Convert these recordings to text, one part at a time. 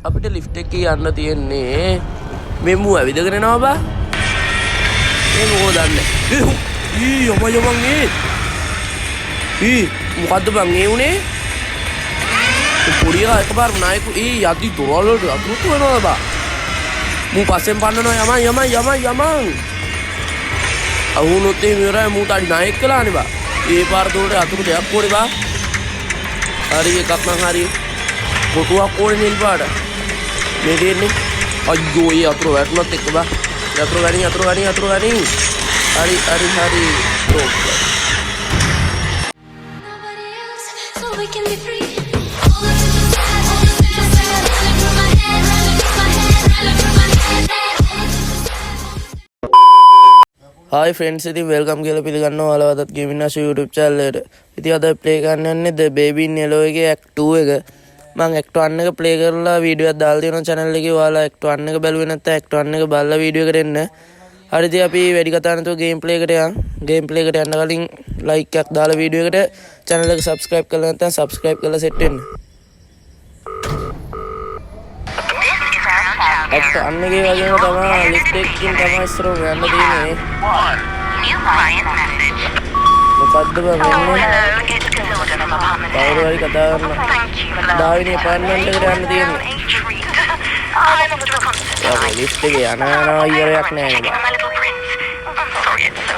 අපිට ලිෆ්ට් එකේ යන්න තියෙන්නේ මේ මූ ඇවිදගෙන එනවා බා මේ මොකෝ දන්නේ යමන් මොකද්ද බං ඒ උනේ පොඩි එකා එකපාර නායකු යද්දි දොරවල් වලට අතුරුතු වෙනවා බා මූ පස්සෙන් පන්නනවා යමන් අහුනොත් මේ ඉවරයි මූ තාඩි නායක කළානේ බා ඒ පාර දොරට අතුරු දෙයක් පොඩි බා හරි එකක් නම් හරි කොටුවක් ඕනේ නිල් පාට මේ දෙන්නේ අයියෝ ඒ අතුරු වැටුණත් එක්ක බා අතුරු ගනි හරි Hi friends, ඉතින් welcome කියලා පිළිගන්නවා ඔයාලවත්ත් Gaming Ash YouTube channel එකට. ඉතින් අද play කරන්න යන්නේ The Baby in Yellow එකේ act 2 එක. මම act 1 එක play කරලා වීඩියෝ එකක් දාලා තියෙනවා channel එකේ. ඔයාලා act 1 එක බැලුවේ නැත්නම් act 1 එක බලලා වීඩියෝ එකට එන්න. හරි ඉතින් අපි වැඩි කතා නැතුව gameplay එකට යමු. gameplay එකට යන්න කලින් like එකක් දාලා වීඩියෝ එකට channel එක subscribe කරලා නැත්නම් subscribe කරලා set වෙන්න. act 1 එකේ වගේම තමයි lift එකකින් තමයි ඉස්සරහ යන්න තියෙන්නේ. මොකද්ද බං කවුරු හරි කතා කරනවා දාවිනේ අපාර්ට්මන්ට් එකට යන්න තියෙන්නේ ලිෆ්ට් එකේ යනවා ඉවරයක් නෑ නේද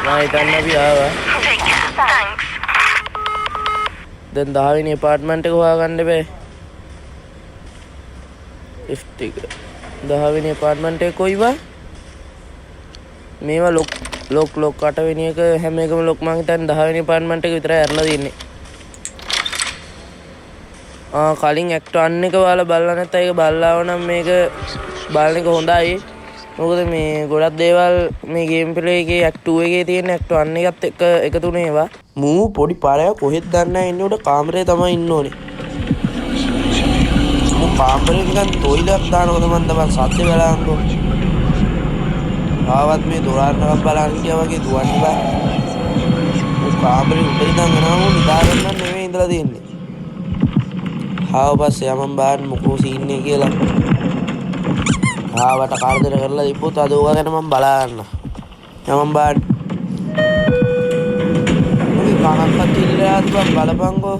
මම හිතන්නේ අපි ආවා දැන් දාවිනේ අපාර්ට්මන්ට් එක හොයාගන්න බෑ ලිෆ්ට් එක දාවිනේ අපාර්ට්මන්ට් එක කොයි බා මේවා ලොක් 8 වෙනි එක හැම එකම ලොක් මං හිතන්නේ 10 වෙනි අපාර්ට්මන්ට් එක විතරයි අරලා තින්නේ. කලින් ඇක්ට් 1 එක ඔයාලා බලලා නැත්නම් ඒක බලලා වුණා නම් මේක බලන එක හොඳයි. මොකද මේ ගොඩක් දේවල් මේ ගේම් ප්ලේ එකේ ඇක්ට් 2 එකේ තියෙන ඇක්ට් 1 එකත් එක්ක එකතුනේ ඒවා. මූ පොඩි පාරයක් කොහෙද දන්නේ නැහැ ඉන්නේ උඩ කාමරේ තමයි ඉන්න ඕනේ. මූ කාමරේ නිකන් තොইলක් දානකොට මන් තමයි සත්‍ය බලන්නේ. ආවත් මේ දොරාරණක් බලන්න ගියා වගේ දුවන්නේ බා. ඔය කාමරේ උඩ ඉඳන් එනවා නිදාගන්න නෙමෙයි ඉඳලා තියෙන්නේ. ආව පස්සේ යමන් බාන්න මොකෝ සීන් එක කියලා. ආවට කාර්දර කරලා ඉපොත් අද ඕවා ගැන මම බලා ගන්න. යමන් බාන්න. ඔය කනක්වත් කිල්ලයාත් බලපංකෝ.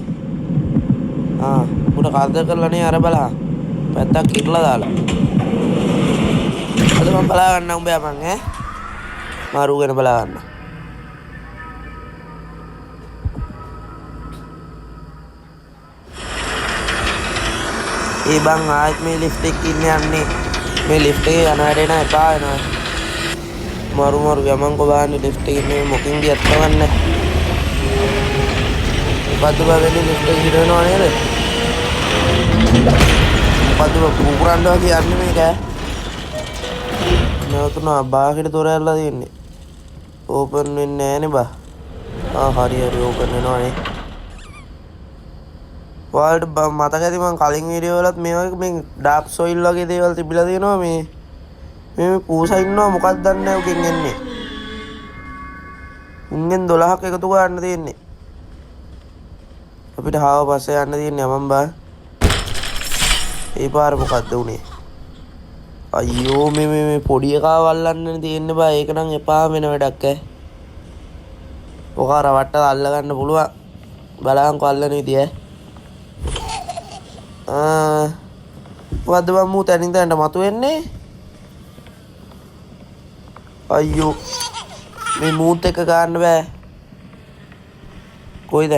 උඩ කාර්දර කරලා නේ අර බලහන්. පැත්තක් කිරලා දාලා. අද මම බලා ගන්න උඹ යපන් මාරු ගැන බලා ගන්න. ඒ බං ආයෙත් මේ ලිෆ්ට් එකේ යන්නේ. මේ ලිෆ්ට් එකේ යන හැටේ නෑ එපා වෙනවා. මාරු යමන් කො බාන්නේ ලිෆ්ට් එකේ ඉන්නේ මොකින් ගියත් කවන්නේ. මොකද්ද බා වෙන්නේ ලිෆ්ට් එකේ හිරවෙනවා නේද? මොකද්ද පුකුරන්නවා කියන්නේ මේක නැවතුනා බාහිර දොර ඇරලා තියෙන්නේ. ඕපන් වෙන්නේ නෑනේ බා. හරි ඕපන් වෙනවානේ. ඔයාලට මතක ඇති මම කලින් වීඩියෝ වලත් මේ වගේ මේ ඩාර්ක් සොයිල් වගේ දේවල් තිබිලා තියෙනවා මේ පූසා ඉන්නවා මොකක්ද දන්නේ නැහැ උගෙන් එන්නේ. උන්ගෙන් 12ක් එකතු කරන්න තියෙන්නේ. අපිට හාව පස්සේ යන්න තියෙන්නේ යමන් බා. ඒ පාර මොකද්ද උනේ? අයියෝ මේ පොඩි එකා වල්ලන්න තියෙන්නේ බා. ඒක නම් එපා වෙන වැඩක් ඔක රවට්ට අල්ල ගන්න පුළුවන්. බලහන්කො අල්ලන විදිය මොකද්ද බං මූ තැනින් තැනට මතුවෙන්නේ? අයියෝ මේ මූත් එක ගන්න බෑ. කොයිද?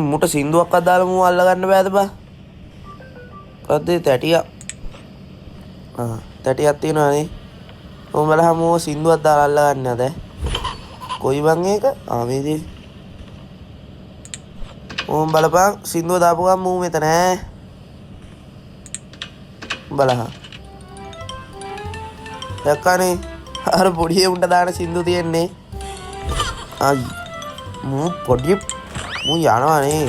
මුට සින්දුවක්වත් දාලා මූ අල්ල ගන්න බෑද බා? කද්දේ තැටියක් තැටියක් තියෙනවා නේ. ඔය බලහම ඕ සින්දුවක් දාලා අල්ල ගන්න නැද? කොයි බං ඒක? මේදී. ඕම් බලපන් සින්දුව දාපු ගමන් මූ මෙතන ඈ. බලහන්. දැක්කනේ? අර පොඩි උන්ට දාන සින්දුව තියෙන්නේ. මූ පොඩි මූ යනවා නේ.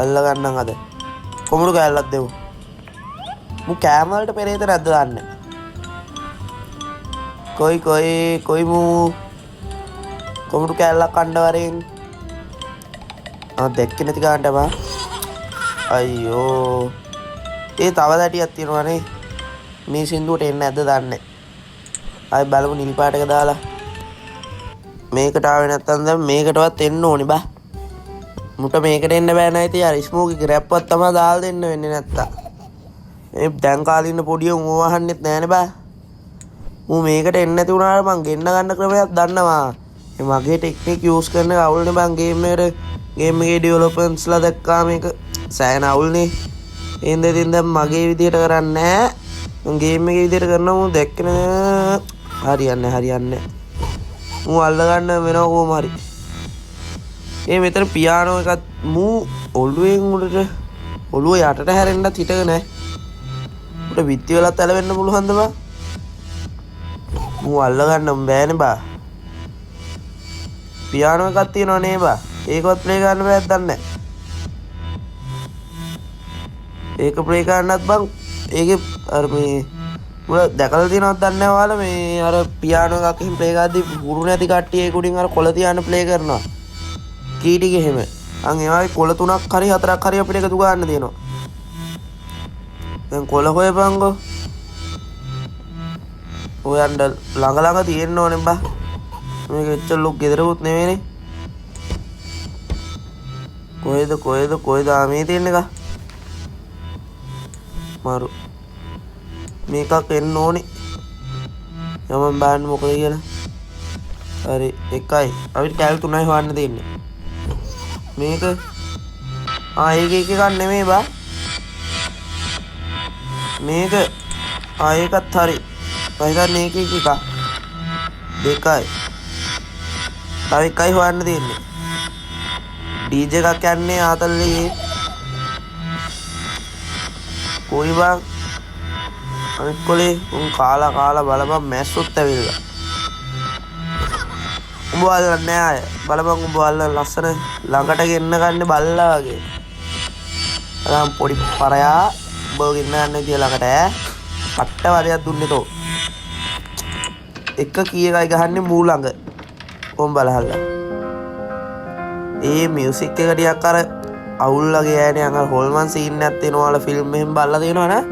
අල්ල ගන්නම් අද. කොමුඩු කෑල්ලක් දෙමු. මූ කෑම වලට පෙරේත නැද්ද දාන්න? කොයි මූ කොමුඩු කෑල්ලක් කන්න වරෙන්. දැක්කේ නැති ගන්නට බා. අයියෝ ඒ තව දැටියක් තියෙනවානේ. මේ සින්දුවට එන්නේ නැද්ද දන්නේ. ආයි බලමු නිල් පාට එක දාලා. මේකට ආවේ නැත්තම් දැන් මේකටවත් එන්න ඕනේ බා. මුට මේකට එන්න බෑ නයි තියා ස්මෝකි ග්‍රැප්වත් තමයි දාලා දෙන්න වෙන්නේ නැත්තම්. මේ දැන් කාලේ ඉන්න පොඩිය ඌව අහන්නෙත් නෑනේ බා. ඌ මේකට එන්නේ නැති වුණාට මං ගෙන්න ගන්න ක්‍රමයක් දන්නවා. මේ මගේ ටෙක්නික් යූස් කරන එක අවුල්නේ බං ගේම් එකේ ඩෙවලොපර්ස්ලා දැක්කා මේක සෑහෙන අවුල්නේ. එහෙනම් ඉතින් දැන් මගේ විදියට කරන්නේ නෑ. මං ගේම් එකේ විදියට කරනවා මූ දැක්කනේ හරියන්නේ. මූ අල්ල ගන්න වෙනවා කොහොම හරි. ඒ මෙතන පියානෝ එකත් මූ ඔළුවෙන් උඩට ඔළුව යටට හැරෙන්නත් හිටක නෑ. උඩ විත්ති වලත් ඇලවෙන්න පුළුවන්ද බා? මූ අල්ල ගන්න බෑනේ බා. පියානෝ එකක් තියෙනවා නේ බා. ඒකවත් ප්ලේ කරන්න බෑද දන්නේ. ඒක ප්ලේ කරන්නත් බං ඒකේ අර මේ මුල දැකලා තියෙනවද දන්නේ නැහැ ඔයාලා මේ අර පියානෝ එකක් එහෙම ප්ලේ කරද්දි හුරු නැති කට්ටිය ඒක උඩින් අර කොළ තියාන ප්ලේ කරනවා. කී ටික එහෙම. අන් ඒ වගේ කොළ 3ක් හරි 4ක් හරි අපිට එකතු ගන්න තියෙනවා. දැන් කොළ හොයපන්කෝ. ඔයන්ඩ ළඟ තියෙන්න ඕනේ බා. මේක එච්චර ලොක් ගෙදරකුත් නෙවෙයිනේ. කොහෙද මේ තියෙන එක? මාරු. මේකක් එන්න ඕනේ. යමන් බලන්න මොකද කියලා. හරි එකයි. අපිට කැල් 3යි හොයන්න තියෙන්නේ. මේක ඒක එකක් නෙමෙයි බා. මේක ඒකත් හරි. පහිතන්න ඒක එකක්. දෙකයි. තව එකයි හොයන්න තියෙන්නේ. DJ එකක් යන්නේ ආතල්ලේ. කොයි බං අනිත් කොලේ උන් කාලා බලපන් මැස්සොත් ඇවිල්ලා. උඹ අල්ලන්නේ නෑ අය. බලපන් උඹ අල්ලන ලස්සන ළඟට ගෙන්න ගන්න බල්ලා වගේ. අරන් පොඩි පරයා උඹ ගෙන්න ගන්න විදිය ළඟට ඈ. පට්ට වරයක් දුන්නේ තෝ. එක කී එකයි ගහන්නේ මූ ළඟ. කොම් බලහල්ලා. ඒ මියුසික් එක ටිකක් අර අවුල් වගේ ඈනේ අර හොල්මන් සීන් එකක් තියෙනවා ෆිල්ම් එකෙන් බලලා තියෙනවා නේ.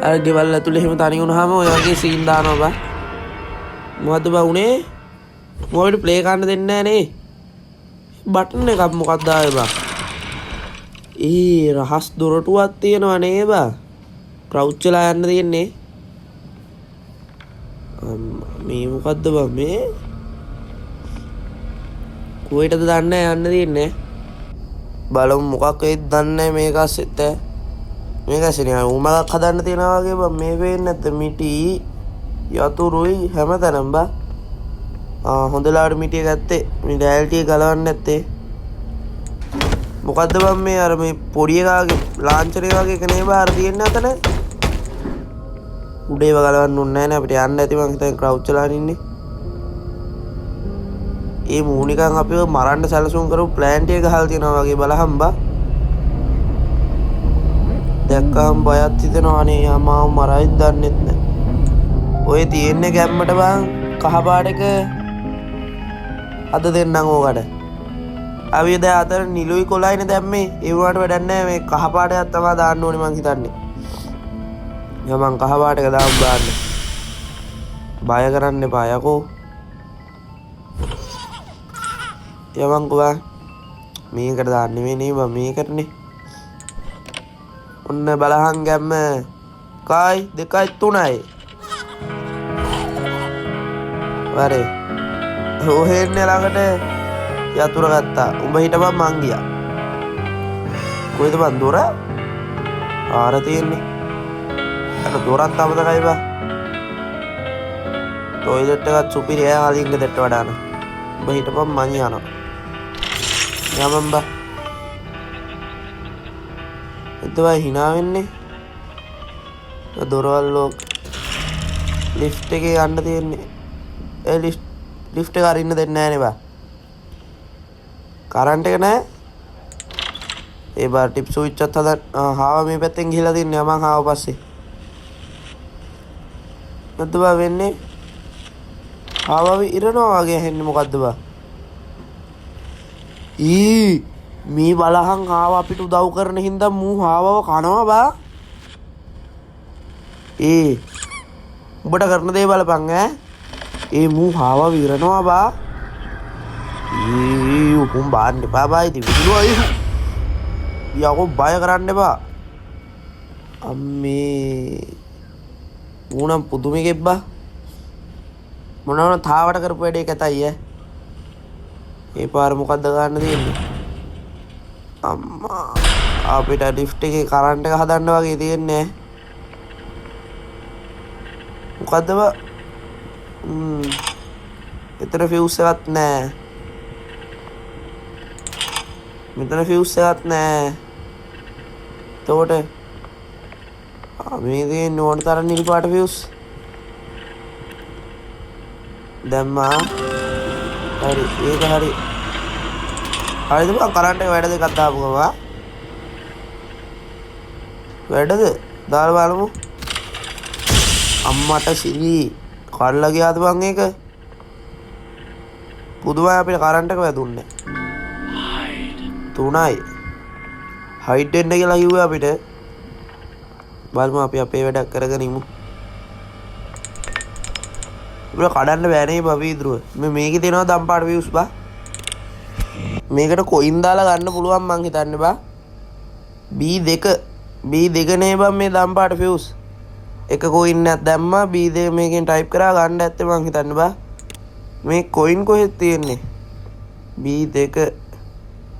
අර ගෙවල් ඇතුලේ එහෙම තනි වුණාම ඔය වගේ සීන් දානවා බා. මොකද්ද බා උනේ? මොකද ප්ලේ කරන්න දෙන්නේ නැහැ නේ. බටන් එකක් මොකක්ද ආවේ බා? රහස් දොරටුවක් තියෙනවා නේ බා. ක්‍රවුච් වෙලා යන්න තියෙන්නේ. මේ මොකද්ද බා මේ? කොහෙටද දන්නේ යන්න තියෙන්නේ? බලමු මොකක් වෙයිද දන්නේ මේක ඇස්සෙත්. මේක ඇස්සේ උමලක් හදන්න තියනවා වගේ බා මේ වෙන්නේ නැද්ද මිටි යතුරුයි හැමතැනම බා. හොඳලාට මිටිය ගත්තේ මේ ඩයල්ටි ගලවන්න නැත්තේ. මොකද්ද බං මේ අර මේ පොඩි එකාගේ ලාන්චර් එක වගේ එක නේ බා අර තියෙන්නේ අතන. උඩේව ගලවන්න ඕනේ නැහැ නේ අපිට යන්න ඇති මං හිතන්නේ ක්‍රවුච් වෙලා ඉන්නේ. ඒ මූනිකන් අපිව මරන්න සැලසුම් කරපු ප්ලෑන්ට් එක ගහලා තියෙනවා වගේ බලහම් බා. දැක්කම බයත් හිතෙනවා අනේ මාව මරයිද දන්නෙත් නැහැ. ඔය තියෙන්නේ ගැම්මට බං කහ පාට එක අද දෙන්නම් ඕකට. අපි දැන් අතර නිලුයි කොළයිනේ දැම්මේ. ඒ වුණාට වැඩක් නැහැ මේ කහ පාටයක් තමයි දාන්න ඕනේ මං හිතන්නේ. මං කහ පාට එක දාන්න බාන්න. බය කරන්න එපා යකෝ. යමන්කෝ බං. මේකට දාන්නේ නෙමෙයි බං මේකටනේ. ඔන්න බලහන් ගැම්ම 1යි 2යි 3යි. වරේ. ඔහෙන්නේ ළඟට යතුරු ගත්තා. උඹ හිටපන් මං ගියා. කොහෙද බං දොර? ආර තියෙන්නේ. අර දොරත් අමතකයි බං. ටොයිලට් එකත් සුපිරි ඈ කලින් ගෙදරට වඩා න. උඹ හිටපන් මං යනවා. යමන් බං. එතවයි hina වෙන්නේ. දොරවල් ලෝක ලිෆ්ට් එකේ යන්න තියෙන්නේ. ඒ ලිෆ්ට් එක අරින්න දෙන්නේ නැහැ නේ බා. කරන්ට් එක නැහැ. ඒ බා ටිප් ස්විච් එකත් හදන්න හාව මේ පැත්තෙන් ගිහලා තින්නේ මං හාව පස්සේ. නැද්ද බා වෙන්නේ? හාව ඉරනවා වගේ හෙන්නේ මොකද්ද බා? මේ බලහන් හාව අපිට උදව් කරන හින්දා මූ හාවව කනවා බා. ඒ උඹට කරන දේ බලපන් ඈ. ඒ මූ හාව විරනවා බා. උකුම් බාන්න එපා බා. ඉතින් විදුවා යකෝ බය කරන්න එපා. අම්මේ මූනම් පුදුමෙක් බා. මොනවා තාවට කරපු වැඩේ කතයි ඈ. ඒ පාර මොකද්ද ගන්න දෙන්නේ? අම්මා අපිට ලිෆ්ට් එකේ කරන්ට් එක හදන්න වගේ තියෙන්නේ. මොකද්ද බා? එතන ෆියුස් එකක් නැහැ. මෙතන ෆියුස් එකක් නැහැ. එතකොට මේ තියෙන්නේ ඕන තරම් නිල් පාට ෆියුස්. දැම්මා. හරි ඒක හරි. හරිද බං කරන්ට් එක වැඩ දෙකක් දාපු ගමන්. වැඩද? දාලා බලමු. අම්මට සිරි කල්ලා ගියාද බං ඒක? පුදුමයි අපිට කරන්ට් එක වැදුන්නේ. 3යි. හයිඩ් වෙන්න කියලා කිව්වේ අපිට. බලමු අපි අපේ වැඩක් කරගෙන ඉමු. උඹලා කඩන්න බෑනේ බබීද්රුව. මේකේ තියෙනවා දම්පාට views බා. මේකට කොයින් දාලා ගන්න පුළුවන් මං හිතන්නේ බා. B2 නේ බං මේ දම්පාට views. එක කොයින් එකක් දැම්මා B2 මේකෙන් ටයිප් කරා ගන්න ඇත්තේ මං හිතන්නේ බා. මේ කොයින් කොහෙද තියෙන්නේ? B2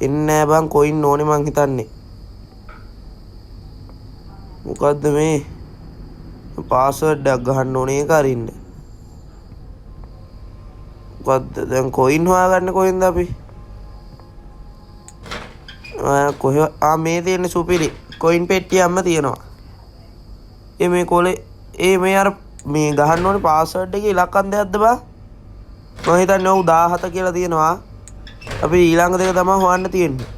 එන්නේ නෑ බං කොයින් ඕනේ මං හිතන්නේ. මොකද්ද මේ? පාස්වර්ඩ් එකක් ගහන්න ඕනේ ඒක අරින්න. මොකද්ද දැන් කොයින් හොයාගන්න කොහෙන්ද අපි? කොහෙ මේ තියෙන්නේ සුපිරි කොයින් පෙට්ටියක්ම තියෙනවා. මේ කොලේ මේ අර මේ ගහන්න ඕනේ පාස්වර්ඩ් එකේ ඉලක්කම් දෙකක්ද බා? මම හිතන්නේ ඔව් 17 කියලා තියෙනවා. අපි ඊළඟ දෙක තමයි හොයන්න තියෙන්නේ.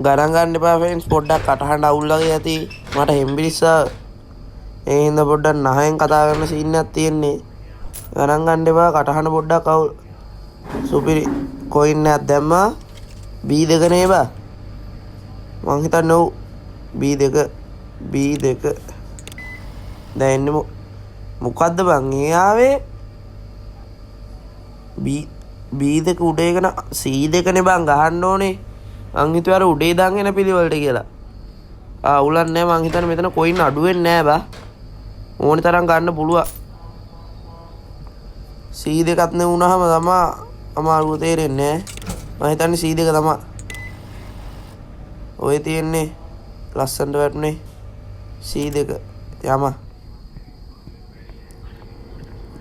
ගණන් ගන්න එපා ෆ්‍රෙන්ඩ්ස්. පොඩ්ඩක් කටහඬ අවුල් වගේ ඇති. මට හෙම්බිරිස්සා ඒ හින්දා පොඩ්ඩක් නහයෙන් කතා කරන සීන් එකක් තියෙන්නේ. ගණන් ගන්න එපා කටහඬ පොඩ්ඩක් අවුල්. සුපිරි කොයින් එකක් දැම්මා. B2 නේ බා. මං හිතන්නේ ඔව් B2 දැන් එන්නේ මොකද්ද බං ඒ ආවේ? B2 උඩේ ගන C2 නේ බං ගහන්න ඕනේ. මං හිතුවේ අර උඩේ දාගෙන එන පිළිවෙලට කියලා. උලන් නෑ මං හිතන්නේ මෙතන කොයින් අඩු වෙන්නේ නෑ බා. ඕනි තරම් ගන්න පුළුවන්. C2ත් නේ වුණාම තමයි අමාරුව තේරෙන්නේ නෑ. මං හිතන්නේ C2 තමයි. ඔය තියෙන්නේ ලස්සනට වැටුනේ C2 යම.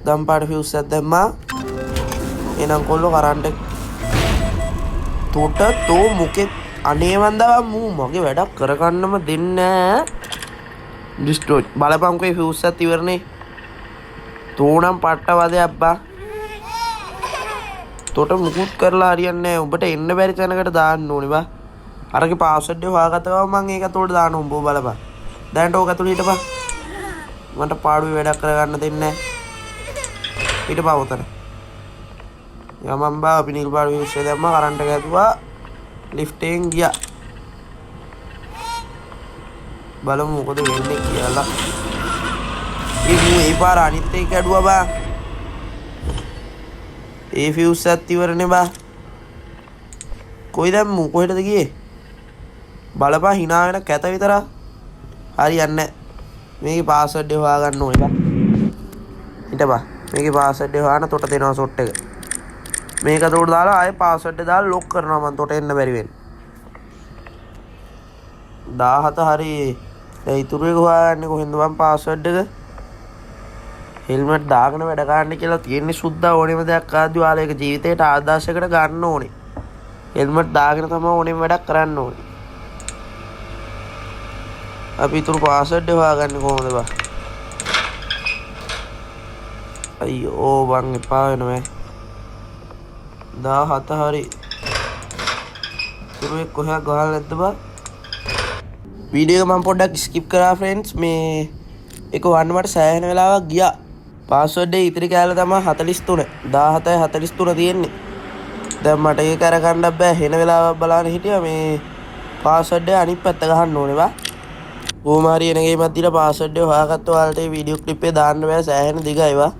දම්පාට ෆියුස් එකක් දැම්මා. එනම් කොල්ලෝ කරන්ට් එක තොට තෝ මොකෙත් අනේ වන්දා මූ මගේ වැඩක් කරගන්නම දෙන්නේ නැහැ. ඩිස්ට්‍රොයි බලපංකෝ ඒ ෆියුස් එකත් ඉවරනේ. තෝනම් පට්ට වදයක් බා. තොට මුකුත් කරලා හරියන්නේ නැහැ. උඹට එන්න බැරි තැනකට දාන්න ඕනේ බා. අරගේ පාස්වර්ඩ් එක හොයාගත්ත ගමන් මම ඒකත් උඩ දාන්න උඹව බලපන්. දැන් ඕක ඇතුළේ හිටපන්. මට පාඩුවේ වැඩක් කරගන්න දෙන්නේ නැහැ. හිටපන් උතන. යමන් බා අපි නිල් පාට views එක දැම්මා කරන්ට් එක ඇදුවා. ලිෆ්ට් එකෙන් ගියා. බලමු මොකද වෙන්නේ කියලා. ඒ පාර අනිත් එක ඇදුවා බා. ඒ views එකත් ඉවරනේ බා. කොයි දැම්මු කොහෙටද ගියේ? බලපන් hina වෙන කැත විතර හරියන්නේ නැහැ. මේකේ පාස්වර්ඩ් එක හොයාගන්න ඕනේ බා. හිටපන්. මේකේ පාස්වර්ඩ් එක හොයාන තොට දෙනවා සොට් එක. මේක උඩ දාලා ආයේ පාස්වර්ඩ් එක දාලා ලොක් කරනවා මම තොට එන්න බැරි වෙන්නේ. 17 හරි. දැන් ඉතුරු එක හොයාගන්නේ කොහෙන්ද මම පාස්වර්ඩ් එක? හෙල්මට් දාගෙන වැඩ ගන්න කියලා තියෙන්නේ සුද්දා ඕනෙම දෙයක් ආද්දි ඔයාලා ඒක ජීවිතේට ආදර්ශයකට ගන්න ඕනේ. හෙල්මට් දාගෙන තමයි ඕනෙම වැඩක් කරන්න ඕනේ. අපි ඉතුරු පාස්වර්ඩ් එක හොයාගන්නේ කොහොමද බා? අයියෝ වං එපා වෙනවා. 17 හරි. ඉතුරු එක කොහෙද ගහලා නැද්ද බා? වීඩියෝ එක මම පොඩ්ඩක් ස්කිප් කරා ෆ්‍රෙන්ඩ්ස්. මේ එක වන්නවට සෑහෙන වෙලාවක් ගියා. පාස්වර්ඩ් එක ඉතිරි කෑල්ල තමයි 43. 17යි 43 තියෙන්නේ. දැන් මට ඒක අරගන්න බෑ. හෙන වෙලාවක් බලන්න හිටියා මේ පාස්වර්ඩ් එක අනිත් පැත්ත ගහන්න ඕනේ බා. කොහොමාරි එන ගේමක් දීලා පාස්වර්ඩ් එක හොයාගත්ත ඔයාලට මේ වීඩියෝ ක්ලිප් එක දාන්න බෑ සෑහෙන දිගයි ඒවා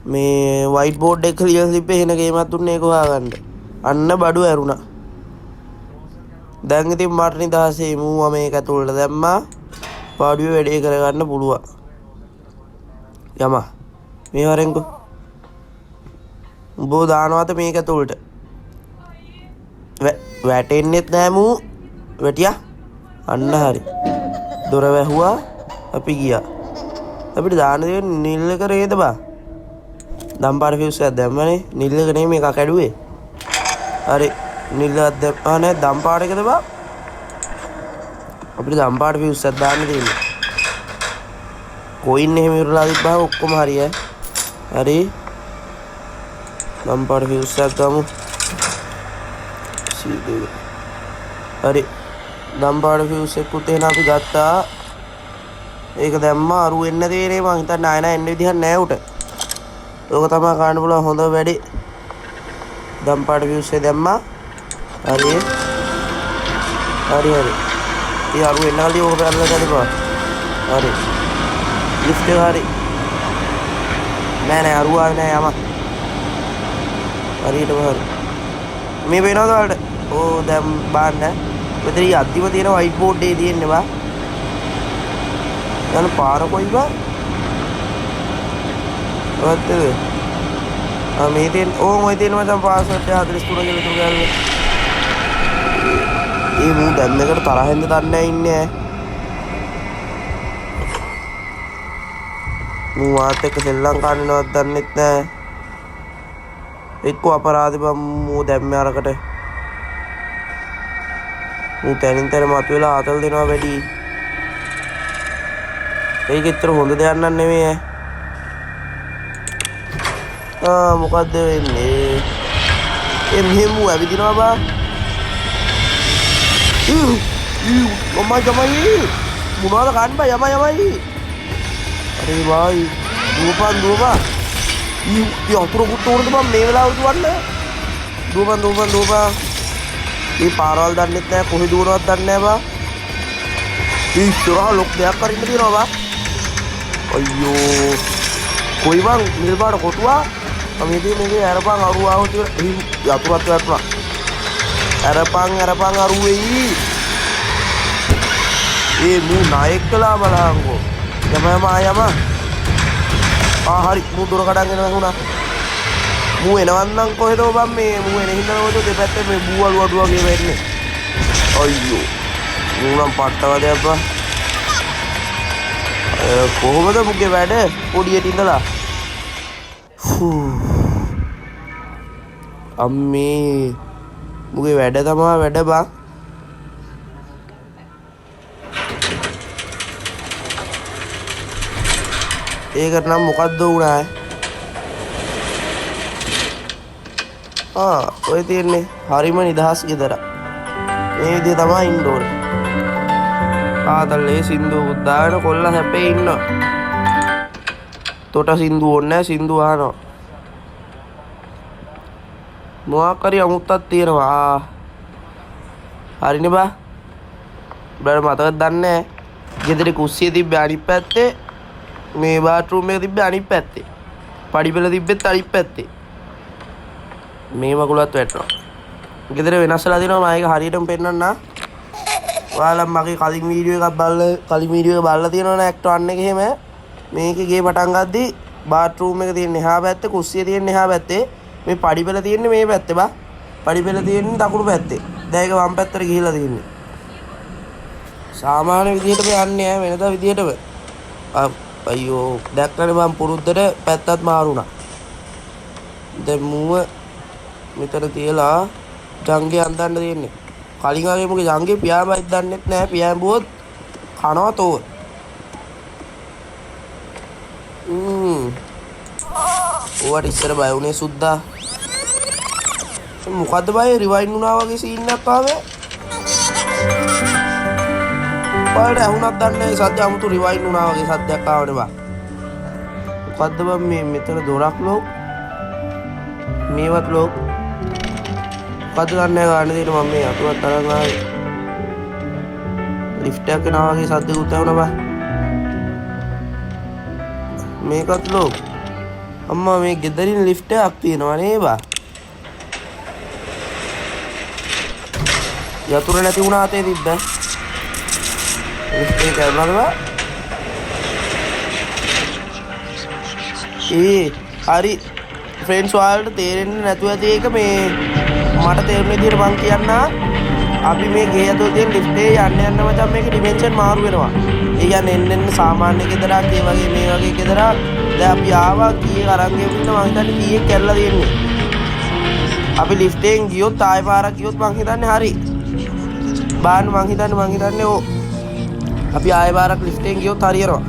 මේ වයිට් බෝඩ් එක ක්ලියර් ක්ලිප් එක එන ගේමක් දුන්නේ ඒක හොයාගන්න අන්න බඩු ඇරුණා දැන් ඉතින් මට නිදහසේ මූවා මේක ඇතුළට දැම්මා පාඩුවේ වැඩේ කරගන්න පුළුවන් යමා මේ වරෙන්කෝ උඹ දානවද මේක ඇතුළට වැටෙන්නෙත් නෑ මූ වැටියා අන්න හරි දොර වැහුවා අපි ගියා අපිට දාන්න දෙන්නේ නිල් එක රේද බා දම්පාර ෆියුස් එකක් දැම්මනේ නිල් එක නෙමෙයි මේක කැඩුවේ හරි නිල් එකක් දැම්මා නෑ දම්පාර එකද බා අපිට දම්පාර ෆියුස් එකක් දාන්න දෙන්නේ කොයින් එහෙම ඉරලා තිබ්බා ඔක්කොම හරියයි හරි දම්පාර ෆියුස් එකක් ගමු හරි දම්පාර ෆියුස් එකකුත් එහෙනම් අපි ගත්තා ඒක දැම්මා අරු එන්න තේරේ මං හිතන්නේ ආයෙ නෑ එන්න විදිහක් නෑ උට ඕක තමයි ගන්න පුළුවන් හොඳ වැඩි දම්පාර ෆියුස් එක දැම්මා හරි හරි ඒ අරු එන්න කලින් ඕක පැනලා ගන්නවා හරි ලිෆ්ට් එක හරි නෑ අරු ආවේ නෑ යම හරියටම හරි මේ වෙනවද ඔයාලට ඕ දැන් බාන්න මෙතන අද්දිම තියෙන වයිට් බෝඩ් එකේ තියෙන්නේ බා යන පාර කොයි බා ඔයත් මේ තියෙන ඔය තියෙන මචං පාස්වර්ඩ් එක 43 කියලා විතර ගන්න ඒ මූ දැන් මේකට තරහින්ද දන්නේ ඉන්නේ මූ වාත් එක්ක සෙල්ලම් කරන්නවත් දන්නෙත් නෑ එක්ක අපරාධ බම් මූ දැම්මේ අරකට මූ තැනින් තැන මතුවලා ආතල් දෙනවා වැඩි ඒක ඇත්තට හොඳ දෙයක් නන් නෙමෙයි මොකද්ද වෙන්නේ මෙහෙම ඇවිදිනවා බා මොනවද ගමයි මොනවද ගන්න බා යමයි අරේ බායි දුවපන් ඊ අතුරු කුට්ටෝරද බා මේ වෙලාවට දුවන්න දුවපන් මේ පාරවල් දන්නෙත් නැහැ කොහෙ දුවනවද දන්නේ නැහැ බා ඉස්සරහ ලොක් දෙයක් කරින්න තියෙනවා බා අයියෝ කොයි බං නිල් පාට කොටුවා මේකේ අරපන් අරු ආවොත් යතුරත් වැටුණා අරපන් අරු වෙයි ඒ මූ නායක කළා බලංගෝ යම හරි මූ දොර කඩන් එනවා වුණා මූ එනවන්නම් කොහෙද බං මේ මූ එන හින්දානවද දෙපැත්තේ මේ බූවලු අඩු වගේ වෙන්නේ අයියෝ මූ නම් පට්ටවදයක් බං කොහොමද මුගේ වැඩ පොඩියට ඉඳලා අම්මේ මුගේ වැඩ තමා වැඩ බං ඒකට නම් මොකද්ද වුණා ඔය තියෙන්නේ හරිම නිදහස් ගෙදර මේ විදිහ තමයි ඉන්න ඕනේ ආතල්ලේ සින්දු උදාන කොල්ල හැපේ ඉන්නවා තොට සින්දු ඕනේ නැහැ සින්දු අහනවා මොකක් හරි අමුත්තක් තියෙනවා හරිනේ බා බඩ මතකද දන්නේ ගෙදරේ කුස්සිය තිබ්බේ අනිත් පැත්තේ මේ බාත්රූම් එක තිබ්බේ අනිත් පැත්තේ පඩිපෙළ තිබ්බෙත් අනිත් පැත්තේ මේ මගුලත් වැටෙනවා ගෙදර වෙනස්ලා දිනවා මම ඒක හරියටම පෙන්නන්න ඔයාලා මගේ කලින් වීඩියෝ එකක් බලලා තියෙනවනේ ඇක්ට් 1 එකේ එහෙම මේකේ ගේ පටන් ගද්දි බාත්රූම් එක තියෙන්නේ එහා පැත්තේ කුස්සිය තියෙන්නේ එහා පැත්තේ මේ පඩිපෙළ තියෙන්නේ මේ පැත්තේ බා පඩිපෙළ තියෙන්නේ දකුණු පැත්තේ දැන් ඒක වම් පැත්තට ගිහිල්ලා තියෙන්නේ සාමාන්‍ය විදිහටම යන්නේ නැහැ වෙනදා විදිහටම අයියෝ දැක්කනේ මම පුරුද්දට පැත්තත් මාරුණා දැන් මූව මෙතන තියලා ජංගේ අන්දන්න තියෙන්නේ කලින් ආගේ මුගේ ජංගේ පියාඹයි දන්නෙත් නැහැ පියාඹුවොත් කනවා තෝව ඕවට ඉස්සර බය වුණේ සුද්දා මොකද්ද බය රිවයින්ඩ් වුණා වගේ සීන් එකක් ආවේ පාඩ ඇහුණක් දන්නේ සද්ද 아무තු රිවයින්ඩ් වුණා වගේ සද්දයක් ආවනේ බා මොකද්ද බං මේ මෙතන දොරක් ලෝක් මේවත් ලෝක් මොකද්ද දන්නේ ගන්න දෙන්න මම මේ අතුවත් තරන් ආවේ ලිෆ්ට් එකක් එනවා වගේ සද්දකුත් ඇහුණා බා. මේකත් ලෝ. අම්මා මේ ගෙදරින් ලිෆ්ට් එකක් තියෙනවා නේ බා. යතුරු නැති වුණා අතේ තිබ්බ. ලිෆ්ට් එක කරනවද බා? හරි ෆ්‍රෙන්ඩ්ස් ඔයාලට තේරෙන්නේ නැතුව ඇති එක මේ මට තේරුණ විදිහට මං කියන්න. අපි මේ ගේ ඇතුළේ තියෙන ලිෆ්ට් එකේ යන්න මචං මේක ඩිමෙන්ෂන් මාරු වෙනවා. ඒ කියන්නේ එන්න සාමාන්‍ය ගෙදරක් ඒ වගේ මේ වගේ ගෙදරක් දැන් අපි ආවා කීයක් අරන් ගෙවින්න මං හිතන්නේ කීයක් කැරලා තියෙන්නේ. අපි ලිෆ්ට් එකෙන් ගියොත් ආයෙ පාරක් ගියොත් මං හිතන්නේ හරි. බාන්න මං හිතන්නේ ඕ අපි ආයෙ පාරක් ලිෆ්ට් එකෙන් ගියොත් හරියනවා.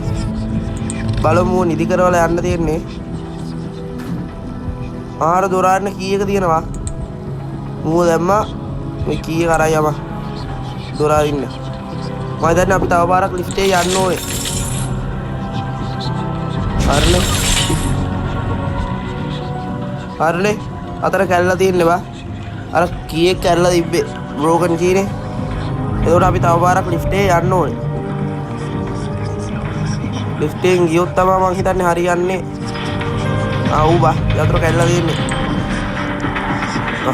බලමු නිදි කරවලා යන්න තියෙන්නේ. ආර දොරාන්න කීයක තියෙනවා? මූ දැම්මා මේ කීයක අරයි යම දොරාර ඉන්න. මම දැන් අපි තව පාරක් ලිෆ්ට් එකේ යන්න ඕනේ. හරිනේ අතර කැල්ලලා තියෙන්නේ බා. අර කීයක් කැල්ලලා තිබ්බේ බ්‍රෝකන් කීනේ. ඒකට අපි තව පාරක් ලිෆ්ට් එකේ යන්න ඕනේ. ලිෆ්ට් එකෙන් ගියොත් තමයි මං හිතන්නේ හරියන්නේ. ආව් බා යතුරු කැල්ලලා තියෙන්නේ.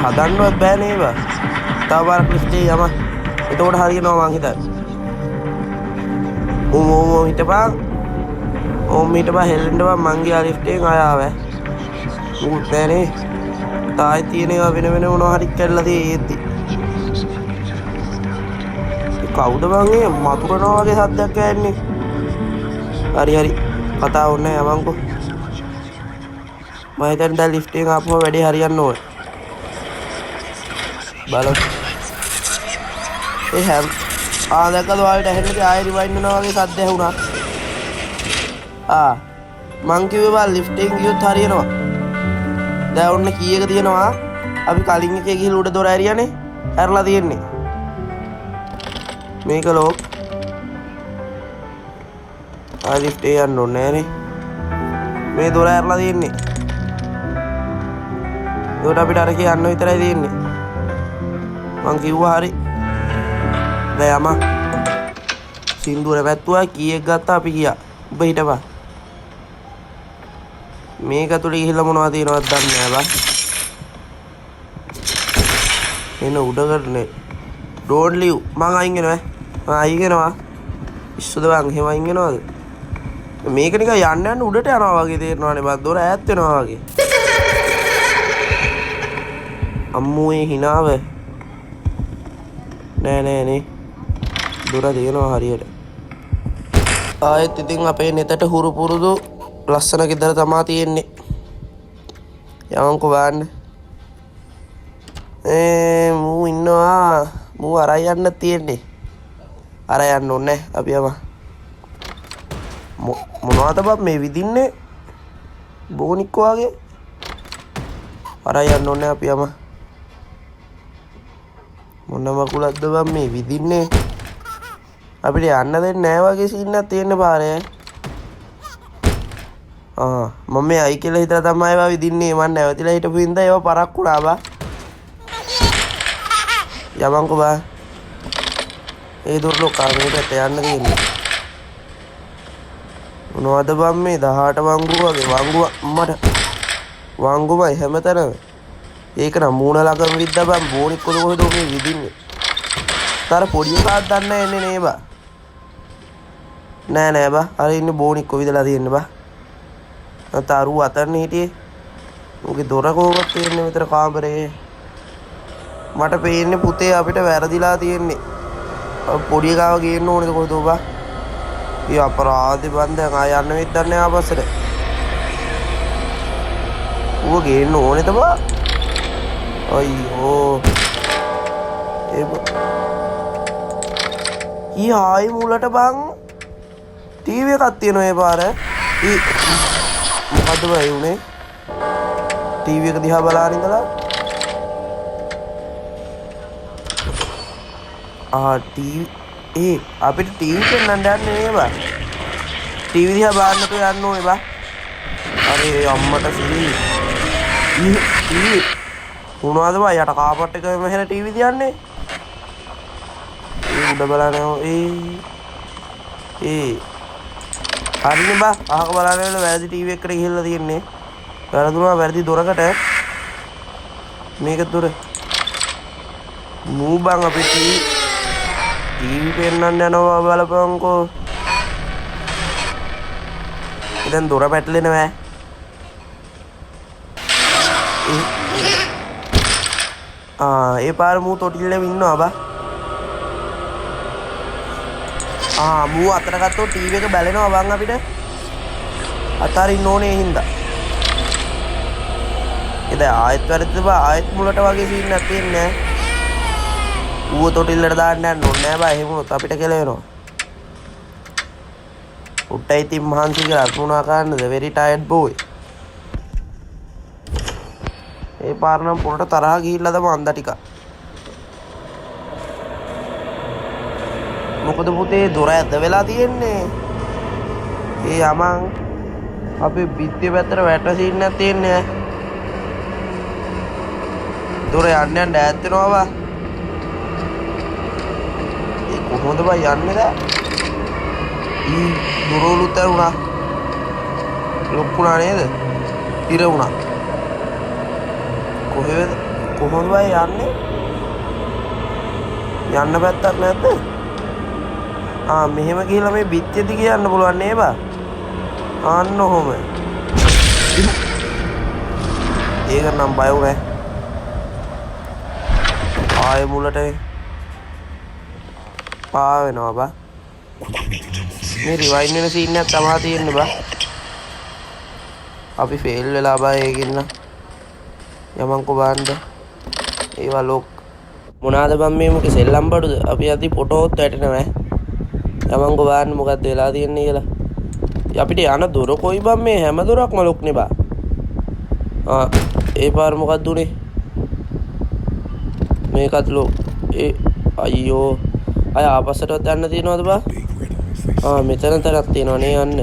හදන්නවත් බෑ නේ බා. තව පාරක් ලිෆ්ට් එකේ යම. එතකොට හරියනවා මං හිතන්නේ. ඕම හිටපන්. ඕම හිටපන් හෙල්ලෙන්න බා මං ගියා ලිෆ්ට් එකෙන් ආය ආවේ. උත් නෑනේ. තායි තියෙන ඒවා වෙන මොනවා හරි කැල්ලලා තියෙද්දි. කවුද බං මේ මතුරනවා වගේ සද්දයක් ඇන්නේ? හරි කතාව ඕනේ යමන්කෝ. මම හිතන්නේ දැන් ලිෆ්ට් එකෙන් ආපුව වැඩේ හරියන්න ඕනේ. බලමු. එහෙනම් දැක්කද ඔයාලට ඇහෙන්නේ ආයෙ රිවයින්ඩ් වෙනවා වගේ සද්ද ඇහුණා. මං කිව්වේ බා ලිෆ්ට් එකෙන් ගියොත් හරියනවා. දැන් ඔන්න කීයක තියෙනවා? අපි කලින් එකේ ගිහලා උඩ දොර ඇරියානේ. ඇරලා තියෙන්නේ. මේක ලෝක්. ලිෆ්ට් එක යන්න ඕනේ නෑනේ. මේ දොර ඇරලා තියෙන්නේ. ඒකට අපිට අර කියන්න විතරයි තියෙන්නේ. මං කිව්වා හරි. දැන් යම. සින්දුර වැත්තුවා කීයක් ගත්තා අපි ගියා. ඔබ හිටපන්. මේක ඇතුලේ ගිහිල්ලා මොනවද තියෙනවද දන්නේ නෑ බා. එන උඩකටනේ. Don't leave. මං අයින් වෙනවා. ඉස්සුද බං එහෙම අයින් වෙනවද? මේක නිකන් යන්න උඩට යනවා වගේ තේරෙනවානේ බා. දොර ඈත් වෙනවා වගේ. අම්මෝ ඒ හිනාව. නෑ. දොර තියෙනවා හරියට. ආයෙත් ඉතින් අපේ නෙතට හුරු පුරුදු ලස්සන ගෙදර තමා තියෙන්නේ. යවන්කෝ බලන්න. මූ ඉන්නවා. මූ අරයි යන්න තියෙන්නේ. අර යන්න ඕනේ අපි යම. මොනවද බබ මේ විදින්නේ? බෝනික් වගේ. අර යන්න ඕනේ අපි යම. මොන මකුලක්ද බබ මේ විදින්නේ? අපිට යන්න දෙන්නේ නැහැ වගේ සීන්නක් තියෙන පාරේ. මම මේ අයි කියලා හිතලා තමයි ඒවා විදින්නේ. මම නැවතිලා හිටපු ඉඳලා ඒවා පරක් වුණා බා. යවන්කෝ බා. ඒ දොරලෝ කාමරේට යන්න තියෙන්නේ. මොනවද බම් මේ 18 වංගුව වගේ වංගුව අම්මට වංගුවයි හැමතැනම. ඒක නම් මූණ ළඟම විද්දා බම් බෝනික් කොහොමද මේ විදින්නේ? තර පොඩි එකක් දන්න එන්නේ නේ බා. නෑ බා. අර ඉන්නේ බෝනික් කොවිදලා තියෙන්නේ බා. තරු අතරනේ හිටියේ. උගේ දොර කොහොමද තියෙන්නේ විතර කාමරේ. මට පේන්නේ පුතේ අපිට වැරදිලා තියෙන්නේ. පොඩි එකව ගේන්න ඕනේද කොහෙද බා? ඊ අපරාධි බන්දන් ආ යන්න වෙද්දන්නේ ආපස්සට. ඌව ගේන්න ඕනේද බා? අයියෝ. ඊ ආයි මුලට බං. ටීවී එකක් තියෙනවා ඒ පාර. මොකද්ද බයි උනේ? ටීවී එක දිහා බලාගෙන ඉඳලා ටීවී අපිට ටීවී පෙන්නන්න යන්නේ නේ බා. ටීවී දිහා බලන්න තු යන්න ඕනේ බා. අරේ අම්මට සිරි. මොනවද බා යට කාපට් එකම හැර ටීවී දියන්නේ? උඩ බලන්න හරිනේ බා අහක බලන්න වෙන වැරදි ටීවී එකකට ගිහිල්ලා තියෙන්නේ වැරදුනා වැරදි දොරකට මේක දොර මූ බං අපි ටීවී පෙන්නන්න යනවා බලපංකෝ දැන් දොර පැටලෙනවා ඒ පාර මූ තොටිල්ලෙම ඉන්නවා බා මූ අතට ගත්තොත් ටීවී එක බැලෙනවා බං අපිට අතාරින්න ඕනේ හින්දා එදා ආයෙත් වැරදිද බා ආයෙත් මුලට වගේ සීන් එකක් තියෙන්නේ ඌව තොටිල්ලට දාන්න යන්න ඕනේ නෑ බා එහෙම වුණොත් අපිට කෙලවෙනවා උට්ටයි තින් මහන්සි කියලා අකුණා කාන්නද very tired boy ඒ පාර නම් පොරට තරහා ගිහිල්ලාද මන්ද ටික මොකද පුතේ දොර ඇද වෙලා තියෙන්නේ ඒ යමන් අපේ බිත්තිය පැත්තට වැටෙන සීන් එකක් තියෙන්නේ දොර යන්න ඈත් වෙනවා බා ඒ කොහොමද බා යන්නේ දැන් දොරවලුත් ඇරුණා ලොක්කුණා නේද ඉර වුණා කොහොමද බා යන්නේ යන්න පැත්තක් නැද්ද මෙහෙම ගිහිල්ලා මේ බිත්තිය දිගේ යන්න පුළුවන් නේ බා අන්න ඔහොම ඒක නම් බය වුණා ආයෙ මුලට වෙනවා බා මේ රිවයින් වෙන සීන් එකක් තමයි තියෙන්නේ බා අපි ෆේල් වෙලා බා ඒකින්න යමන්කෝ බාන්න ඒවා ලොක් මොනවාද බම් මේ මොකේ සෙල්ලම් බඩුද අපි අදී ෆොටෝත් වැටෙනවා යමන්කෝ බාන්න මොකද්ද වෙලා තියෙන්නේ කියලා අපිට යන දොර කොයි බම් මේ හැම දොරක්ම ලොක්නේ බා ඒ පාර මොකද්ද උනේ මේකත් ලොක් අයියෝ අය ආපස්සටවත් යන්න තියනවද බා මෙතන තරක් තියෙනවා නේ යන්න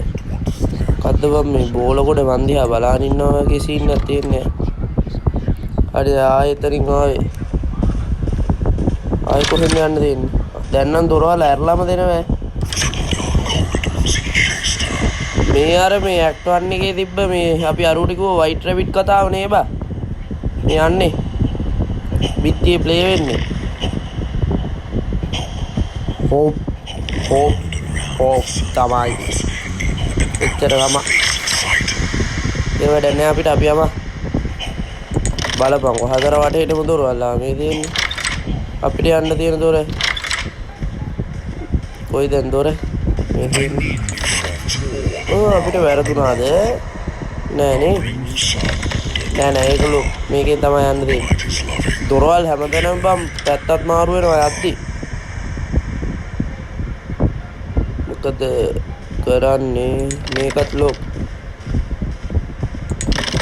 කද්ද බම් මේ බෝල කොට මන් දිහා බලාගෙන ඉන්නවා වගේ සීන් එකක් තියෙන්නේ හරි ආයෙතරින් ආයෙ කොහෙන්ද යන්න දෙන්නේ දැන් නම් දොරවල් ඇරලාම දෙනවා මේ අර මේ ඇක්ට් 1 එකේ තිබ්බ මේ අපි අරුට කිව්ව වයිට් රැබිට් කතාව නේ බා මේ යන්නේ බිත්තියේ ප්ලේ වෙන්නේ හොප් තමයි එච්චර ගම ඒ වැඩ නෑ අපිට අපි යම බලපංකො හතර වටේටම දොරවල් මේ තියෙන්නේ අපිට යන්න තියෙන දොර කොයි දැන් දොර මේ තියෙන්නේ අපිට වැරදුනාද නෑනේ නෑ ඒකලු මේකෙන් තමයි යන්න තියෙන්නේ දොරවල් හැමතැනම බම් පැත්තත් මාරු වෙනවා යද්දි මොකද කරන්නේ මේකත් ලොක්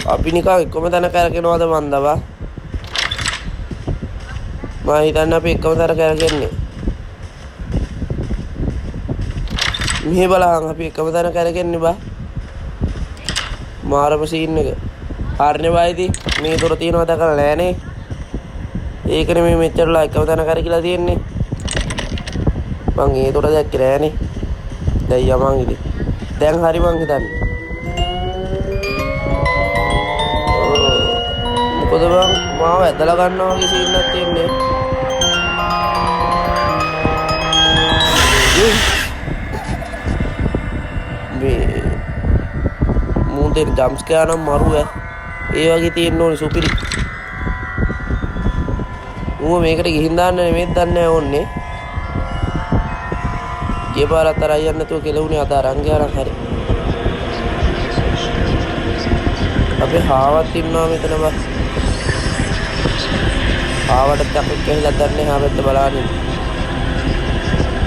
අපි නිකන් එකම තැන කරගෙනවද මන්ද බා මම හිතන්නේ අපි එකම තැන කරගෙන්නේ මෙහෙ බලහන් අපි එකම තැන කරගෙන්නේ බා මාරම සීන් එක හරිනේ බා ඉතින් මේ දොර තියනවා දැකලා නෑනේ ඒකනේ මේ මෙච්චරලා එකම තැන කරකිලා තියෙන්නේ මං ඒ දොර දැක්කේ නෑනේ දැන් යමන් ඉතින් දැන් හරි මං හිතන්නේ මොකද බං මාව ඇදලා ගන්නවා වගේ සීන් එකක් තියෙන්නේ මේ මුන්දේ ජම්ප් ස්කෑර් නම් මරුව ඒ වගේ තියෙන්න ඕනේ සුපිරි ඌව මේකට ගිහින් දාන්න නෙමෙයි දන්නේ ඕන්නේ ගිය පාරත් අර අයියන් නැතුව කෙලුනේ අත අරන් ගියානම් හරි අපි හාවත් ඉන්නවා මෙතන බා හාවට තපෙක් කියලා දන්නේ හාවෙත් බලන්නේ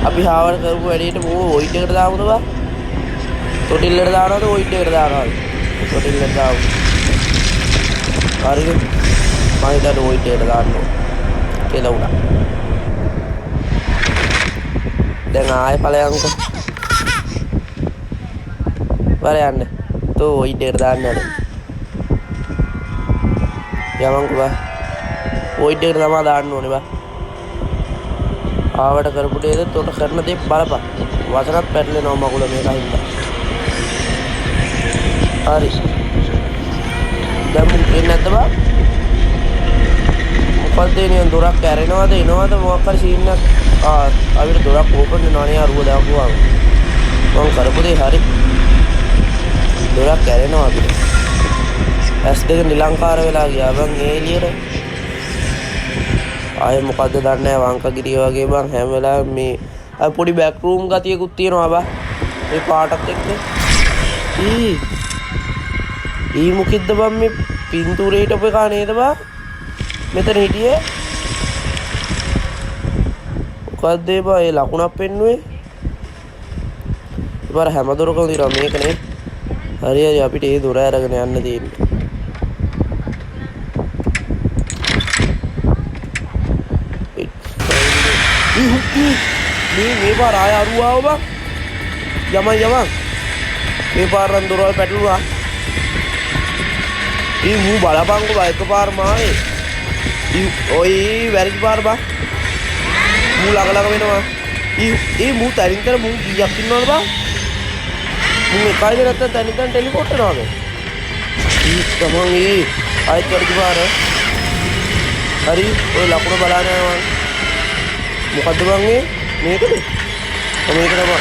අපි හාවට කරපු වැඩේට මෝ වොයිට් එකට දාමුද බා තොටිල්ලට දානවද වොයිට් එකට දානවද තොටිල්ලට දාමු හරිද මම හිතන්නේ වොයිට් එකට දාන්න කියලා උනා දැන් ආයෙ ඵලයන්කෝ වර යන්න තෝ වොයිට් එකට දාන්න යන්න යමන්කෝ බා වොයිට් එකට තමයි දාන්න ඕනේ බා ආවට කරපු දෙයද තොට කරන දේ බලපන්. වචනත් පැටලෙනවා මගුල මේක හින්දා. හරි. දැන් මුන් දෙන්නේ නැද්ද බා? මොකද එන්නේ දොරක් ඇරෙනවද එනවද මොකක් හරි සීන් එකක් අපිට දොරක් ඕපන් වෙනවා නේ අරුව දාපුවා. මම කරපු දේ හරි. දොරක් ඇරෙනවා අපිට. ඇස් දෙක නිලංකාර වෙලා ගියා බං ඒ එළියට. ආයේ මොකද්ද දන්නේ නැහැ වංකගිරිය වගේ බං හැම වෙලාවෙම මේ අය පොඩි බෑක් රූම් ගතියකුත් තියෙනවා බා. ඒ පාටත් එක්ක. ඊ මොකෙද්ද බං මේ පින්තූරේ හිටපු එක නේද බා? මෙතන හිටියේ. මොකද්ද බා ඒ ලකුණක් පෙන්නුවේ? ඉතින් හැම දොරකම දිනවා මේකනේ. හරි හරි අපිට ඒ දොර අරගෙන යන්න තියෙන්නේ. මේ පාර ආය අරුව ආව බං. යමන්. මේ පාරෙන් දොරවල් පැටලුවා. මූ බලපංකො බා එකපාර මානේ. ඔය වැරදි පාර බා. මූ ළඟ වෙනවා. මූ තරින් තර මූ කීයක් ඉන්නවද බා? මූ එකයිද නැත්තම් තනින් ටෙලිපෝට් වෙනවද? තමන් ආයෙත් වැරදි පාර. හරි ඔය ලකුණ බලන්න යනවා. මොකද්ද බං මේකද? මේක තමයි.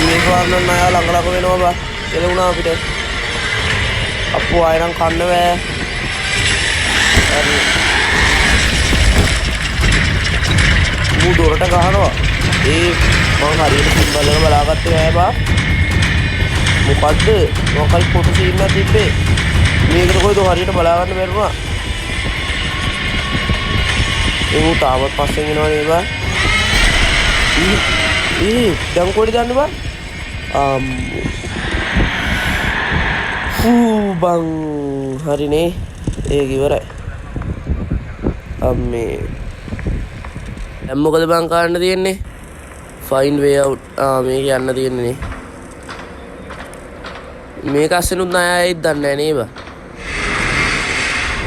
මේ පාර නම් ආය ළඟ වෙනවා බා. එළුණා අපිට. අප්පු ආයෙනම් කන්න බෑ. හරි. මූ දොරට ගහනවා. මම හරියට සිම්බල් එක බලාගත්තේ නෑ බා. මොකද්ද? මොකල් ෆොටෝ සීන් එකක් තිබ්බේ. මේකට කොයිද හරියට බලාගන්න බැරුණා. ඒ තාමත් පස්සෙන් එනවා නේ බා. දැන් කොහෙද යන්නේ බා? බං හරිනේ ඒක ඉවරයි. අම්මේ දැන් මොකද බං කාන්න තියෙන්නේ? find way out. මේක යන්න තියෙන්නේ නේ. මේක අස්සෙනුත් නෑ ආයෙත් දන්නේ නෑ නේ බා.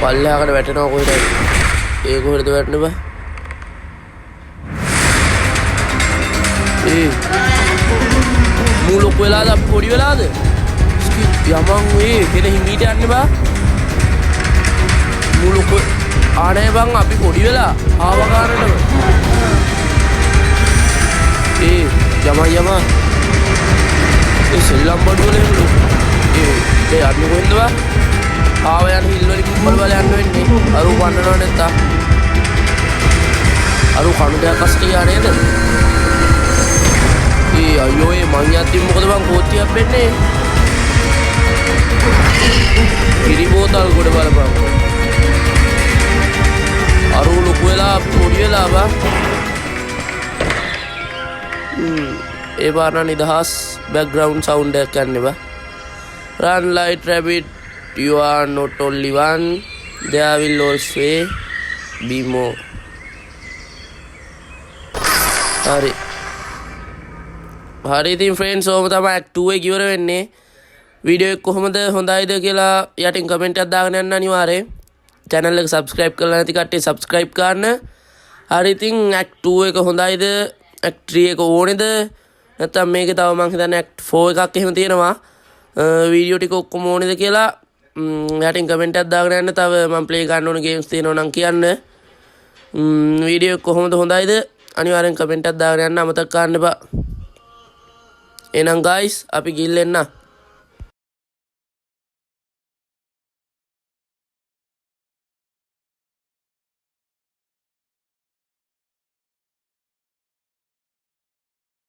පල්ලෙහාකට වැටෙනවා කොහෙද? ඒ කොහෙද වැටෙන්නේ බා? මූ ලොකු වෙලාද අපි පොඩි වෙලාද? යමන් වෙන හිමීට යන්නේ බා. මූ ලොකු ආනේ බං අපි පොඩි වෙලා ආව ගන්නටම. යමන්. ඒ සෙල්ලම් බඩුවල එහෙමලු. ඒ යන්නේ කොහෙන්ද බා? ආව යන හිල් වලින් බල යන්න වෙන්නේ. අරු වන්නව නැත්තා. අරු කණු දෙයක් අස්ට ගියා නේද? අයියෝ මං යද්දි මොකද බං කෝච්චියක් වෙන්නේ? කිරි බෝතල් ගොඩ බලපන්. අරු ලොකු වෙලා පොඩි වෙලා බා. ඒ පාරන නිදහස් බෑග්ග්‍රවුන්ඩ් සවුන්ඩ් එකක් යන්නේ බා. Run like rabbit, you are not only one, there will also be more. හරි ඉතින් ෆ්‍රෙන්ඩ්ස් ඕම තමයි ඇක්ට් 2 එක ඉවර වෙන්නේ. වීඩියෝ එක කොහොමද හොඳයිද කියලා යටින් කමෙන්ට් එකක් දාගෙන යන්න අනිවාර්යෙන්. channel එක subscribe කරලා නැති කට්ටිය subscribe කරන්න. හරි ඉතින් ඇක්ට් 2 එක හොඳයිද? ඇක්ට් 3 එක ඕනේද? නැත්නම් මේකේ තව මං හිතන්නේ ඇක්ට් 4 එකක් එහෙම තියෙනවා. වීඩියෝ ටික ඔක්කොම ඕනේද කියලා යටින් කමෙන්ට් එකක් දාගෙන යන්න. තව මම ප්ලේ ගන්න ඕන ගේම්ස් තියෙනවා නම් කියන්න. වීඩියෝ එක කොහොමද හොඳයිද? අනිවාර්යෙන් කමෙන්ට් එකක් දාගෙන යන්න අමතක කරන්න එපා. එහෙනම් guys අපි ගිහින් එන්න.